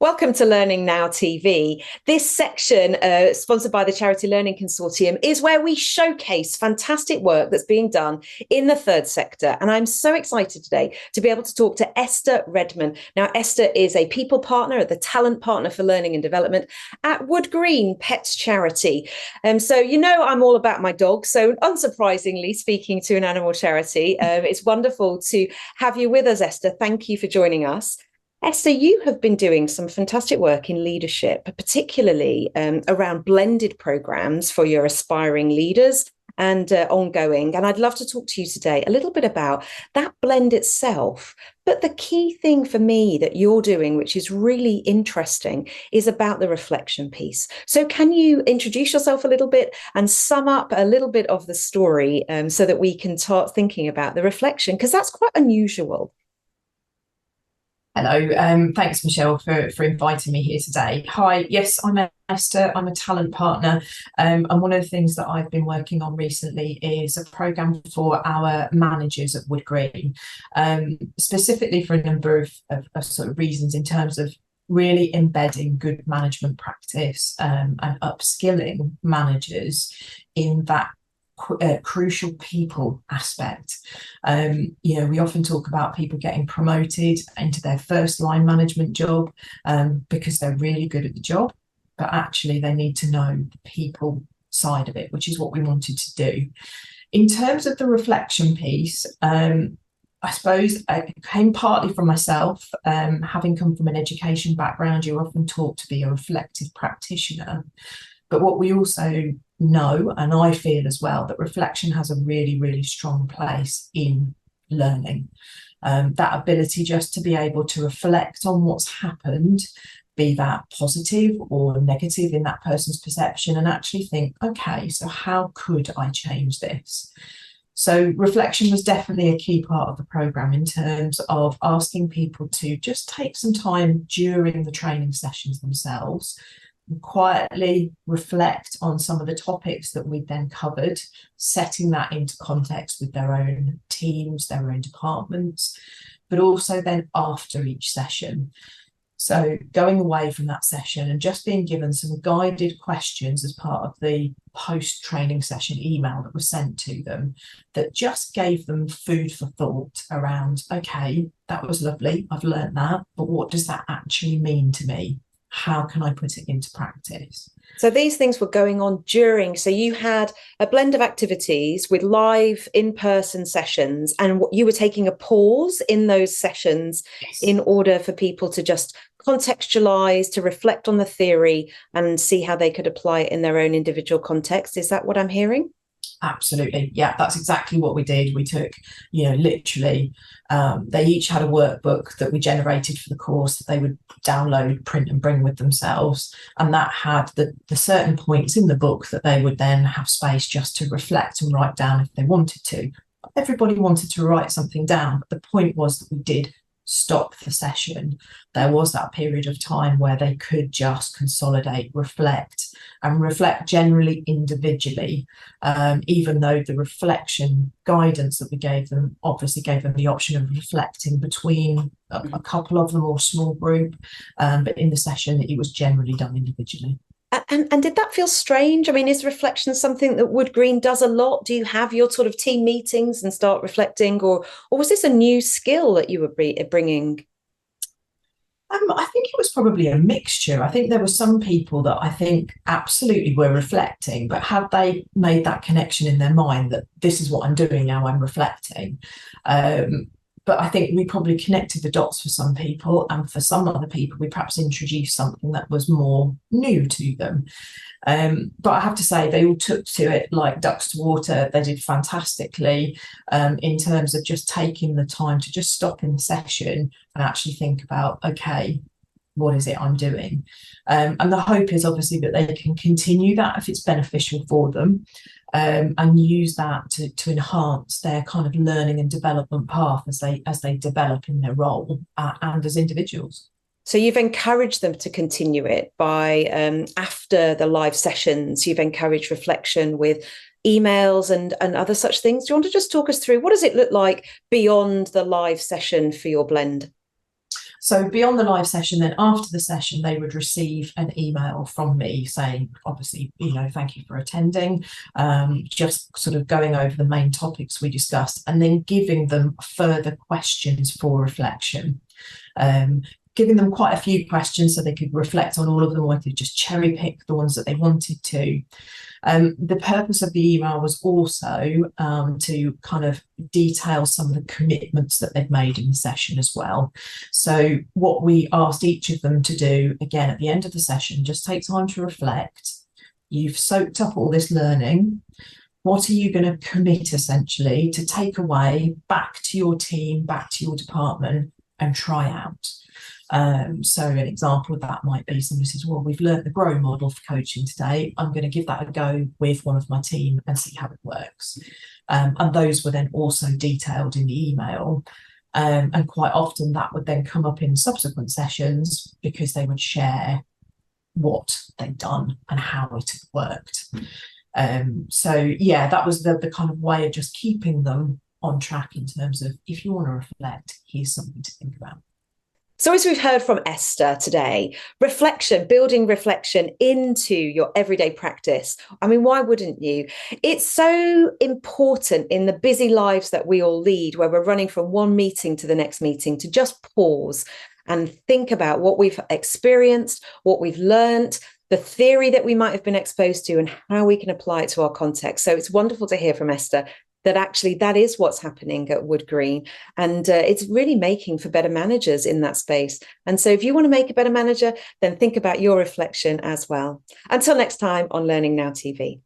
Welcome to Learning Now TV. This section, sponsored by the Charity Learning Consortium, is where we showcase fantastic work that's being done in the third sector. And I'm so excited today to be able to talk to Esther Redman. Now, Esther is a people partner, the talent partner for learning and development at Woodgreen Pets Charity. So, I'm all about my dog. So unsurprisingly, speaking to an animal charity, it's wonderful to have you with us, Esther. Thank you for joining us. Esther, you have been doing some fantastic work in leadership, particularly around blended programs for your aspiring leaders and ongoing. And I'd love to talk to you today a little bit about that blend itself. But the key thing for me that you're doing, which is really interesting, is about the reflection piece. So can you introduce yourself a little bit and sum up a little bit of the story so that we can start thinking about the reflection? Because that's quite unusual. Hello, thanks Michelle for inviting me here today. Hi, yes, I'm Esther, I'm a talent partner, and one of the things that I've been working on recently is a programme for our managers at Woodgreen, specifically for a number of sort of reasons in terms of really embedding good management practice and upskilling managers in that crucial people aspect. We often talk about people getting promoted into their first line management job because they're really good at the job, but actually they need to know the people side of it, which is what we wanted to do. In terms of the reflection piece, I suppose it came partly from myself, having come from an education background. You're often taught to be a reflective practitioner, but what we also know, and I feel as well, that reflection has a really, really strong place in learning. That ability just to be able to reflect on what's happened, be that positive or negative in that person's perception, and actually think, okay, so how could I change this? So reflection was definitely a key part of the programme in terms of asking people to just take some time during the training sessions themselves, quietly reflect on some of the topics that we've then covered, setting that into context with their own teams, their own departments, but also then after each session. So going away from that session and just being given some guided questions as part of the post-training session email that was sent to them that just gave them food for thought around, okay, that was lovely, I've learned that, but what does that actually mean to me? How can I put it into practice? So these things were going on during, so you had a blend of activities with live in-person sessions, and you were taking a pause in those sessions in order for people to just contextualize, to reflect on the theory and see how they could apply it in their own individual context. Is that what I'm hearing? Absolutely. Yeah, that's exactly what we did. We took, literally, they each had a workbook that we generated for the course that they would download, print and bring with themselves. And that had the certain points in the book that they would then have space just to reflect and write down if they wanted to. Everybody wanted to write something down, but the point was that we did stop the session. There was that period of time where they could just consolidate, reflect, and reflect generally individually, even though the reflection guidance that we gave them obviously gave them the option of reflecting between a couple of them or a small group, but in the session it was generally done individually. And did that feel strange? I mean, is reflection something that Woodgreen does a lot? Do you have your sort of team meetings and start reflecting, or was this a new skill that you were bringing? I think it was probably a mixture. I think there were some people that I think absolutely were reflecting, but had they made that connection in their mind that this is what I'm doing now, I'm reflecting. But I think we probably connected the dots for some people, and for some other people, we perhaps introduced something that was more new to them. But I have to say, they all took to it like ducks to water. They did fantastically in terms of just taking the time to just stop in the session and actually think about, okay, what is it I'm doing? And the hope is obviously that they can continue that if it's beneficial for them, and use that to enhance their kind of learning and development path as they develop in their role and as individuals. So you've encouraged them to continue it by after the live sessions, you've encouraged reflection with emails and other such things. Do you want to just talk us through what does it look like beyond the live session for your blend? So beyond the live session, then after the session, they would receive an email from me saying, obviously, thank you for attending, just sort of going over the main topics we discussed, and then giving them further questions for reflection. Giving them quite a few questions so they could reflect on all of them, or they could just cherry pick the ones that they wanted to. The purpose of the email was also to kind of detail some of the commitments that they've made in the session as well. So what we asked each of them to do, again, at the end of the session, just take time to reflect. You've soaked up all this learning. What are you going to commit essentially to take away back to your team, back to your department, and try out? So an example of that might be somebody says, well, we've learned the GROW model for coaching today. I'm going to give that a go with one of my team and see how it works. And those were then also detailed in the email. And quite often that would then come up in subsequent sessions because they would share what they'd done and how it had worked. So yeah, that was the kind of way of just keeping them on track in terms of, if you want to reflect, here's something to think about. So as we've heard from Esther today, reflection, building reflection into your everyday practice. I mean, why wouldn't you? It's so important in the busy lives that we all lead, where we're running from one meeting to the next meeting, to just pause and think about what we've experienced, what we've learned, the theory that we might have been exposed to, and how we can apply it to our context. So it's wonderful to hear from Esther that actually that is what's happening at Woodgreen. And it's really making for better managers in that space. And so if you want to make a better manager, then think about your reflection as well. Until next time on Learning Now TV.